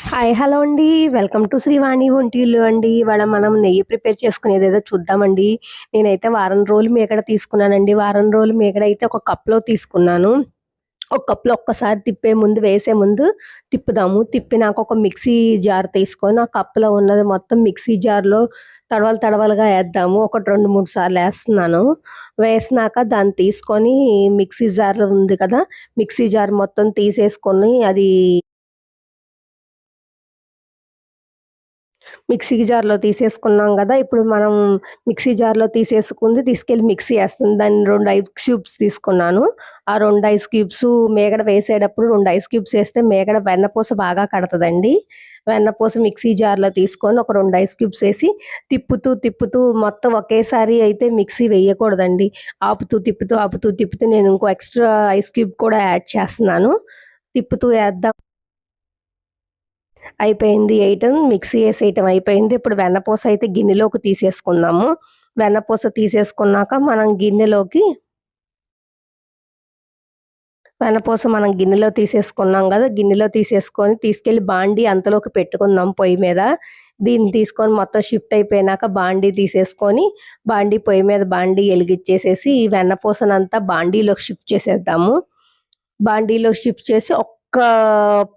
Hi! Hello అండి. Welcome to Srivani వంటిల్లు అండి. ఇవాళ మనం నెయ్యి ప్రిపేర్ చేసుకునేదేదో చూద్దామండి. నేనైతే వారం రోజులు మీగడ తీసుకున్నానండి. వారం రోజులు మీగడైతే ఒక కప్‌లో తీసుకున్నాను. ఒక కప్‌లో ఒక్కసారి వేసే ముందు తిప్పుదాము. తిప్పినాక ఒక మిక్సీ జార్ తీసుకొని, ఆ కప్‌లో ఉన్నది మొత్తం మిక్సీ జార్‌లో తడవలు తడవలుగా ఏద్దాము. ఒకటి 2, 3 సార్లు ఏస్తున్నాను. వేసినాక దాన్ని తీసుకొని మిక్సీ జార్ ఉంది కదా! మిక్సీ జార్ మొత్తం తీసేసుకొని అది మిక్సీ జార్‌లో తీసేసుకున్నాం గదా! ఇప్పుడు మనం మిక్సీ జార్‌లో తీసేసుకుంది తీసుకెళ్ళి మిక్సీ ఏస్తుంది. దాన్ని 2 ఐస్ క్యూబ్స్ తీసుకున్నాను. ఆ 2 ఐస్ క్యూబ్స్ మీగడ వేసేటప్పుడు 2 ఐస్ క్యూబ్స్ ఏస్తే మీగడ వెన్నపూస బాగా కడతదండి. వెన్నపూస మిక్సీ జార్‌లో తీసుకొని ఒక 2 ఐస్ క్యూబ్స్ ఏసి తిప్పుతూ మొత్తం ఒకేసారి అయితే మిక్సీ వేయకూడదండి. ఆపుతూ నేను ఇంకో ఎక్స్‌ట్రా ఐస్ క్యూబ్ కూడా యాడ్ చేస్తున్నాను. తిప్పుతూ ఏద్దాం అయిపోయింది ఏయటం. మిక్సీ ఏసేయటం అయిపోయింది. ఇప్పుడు వెన్నపూస అయితే గిన్నెలోకి తీసేసుకుందాము. వెన్నపూస తీసేసుకున్నాక మనం గిన్నెలో తీసేసుకున్నాం గదా! గిన్నెలో తీసేసుకొని తీసుకెళ్ళి బాండీ అంతలోకి పెట్టుకుందాం పొయ్యి మీద. దీన్ని తీసుకొని మొత్తం షిఫ్ట్ అయిపోయినాక బాండీ తీసేసుకొని, బాండీ ఎలిగిచ్చేసేసి ఈ వెన్నపూసనంతా బాండీలోకి షిఫ్ట్ చేసేద్దాము. బాండీలో షిఫ్ట్ చేసి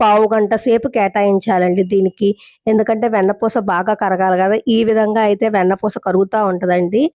పావుగంట సేపు కేటాయించాలండి దీనికి. ఎందుకంటే వెన్నపూస బాగా కరగాలి గదా! ఈ విధంగా అయితే వెన్నపూస కరుగుతా ఉంటదండి.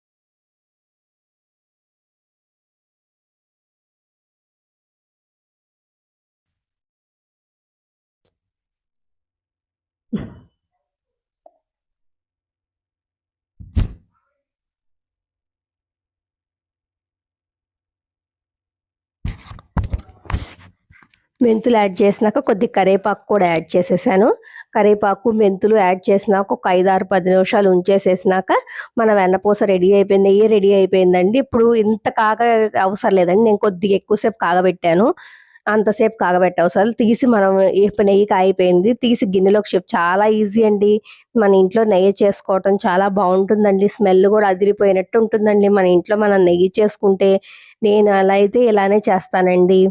మెంతులు యాడ్ చేసినాక కొద్దిగా కరేపాకు కూడా యాడ్ చేసేసాను. కరేపాకు, మెంతులు యాడ్ చేసినాక ఒక 5, 6, 10 నిమిషాలు ఉంచేసేసినాక మన వెన్నపూస రెడీ అయిపోయింది. నెయ్యి రెడీ అయిపోయిందండి. ఇప్పుడు ఇంత అవసరం లేదండి. నేను కొద్దిగా ఎక్కువ సేపు కాగబెట్టాను. అంతసేపు కాగబెట్టవసరం తీసి మనం ఇప్పుడు నెయ్యి కాగిపోయింది. తీసి గిన్నెలోకి చాలా ఈజీ అండి. మన ఇంట్లో నెయ్యి చేసుకోవటం చాలా బావుంటుందండి. స్మెల్ గూడా అదిరిపోయినట్టు ఉంటుందండి. మన ఇంట్లో మనం నెయ్యి చేసుకుంటే నేను అలా అయితే ఇలానే చేస్తానండి.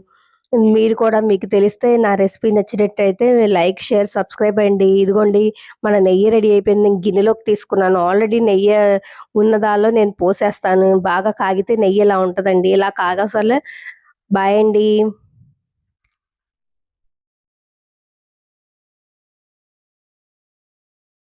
మీరు కూడా మీకు తెలిస్తే నా రెసిపీ నచ్చినట్టయితే లైక్, షేర్, సబ్స్క్రైబ్ అండి. ఇదిగోండి మన నెయ్యి రెడీ అయిపోయింది. నేను గిన్నెలోకి తీసుకున్నాను. ఆల్రెడీ నెయ్యి ఉన్న దానిలో నేను పోసేస్తాను. బాగా కాగితే నెయ్యి ఇలా ఉంటదండి. ఇలా కాగసలే బాయ్ అండి.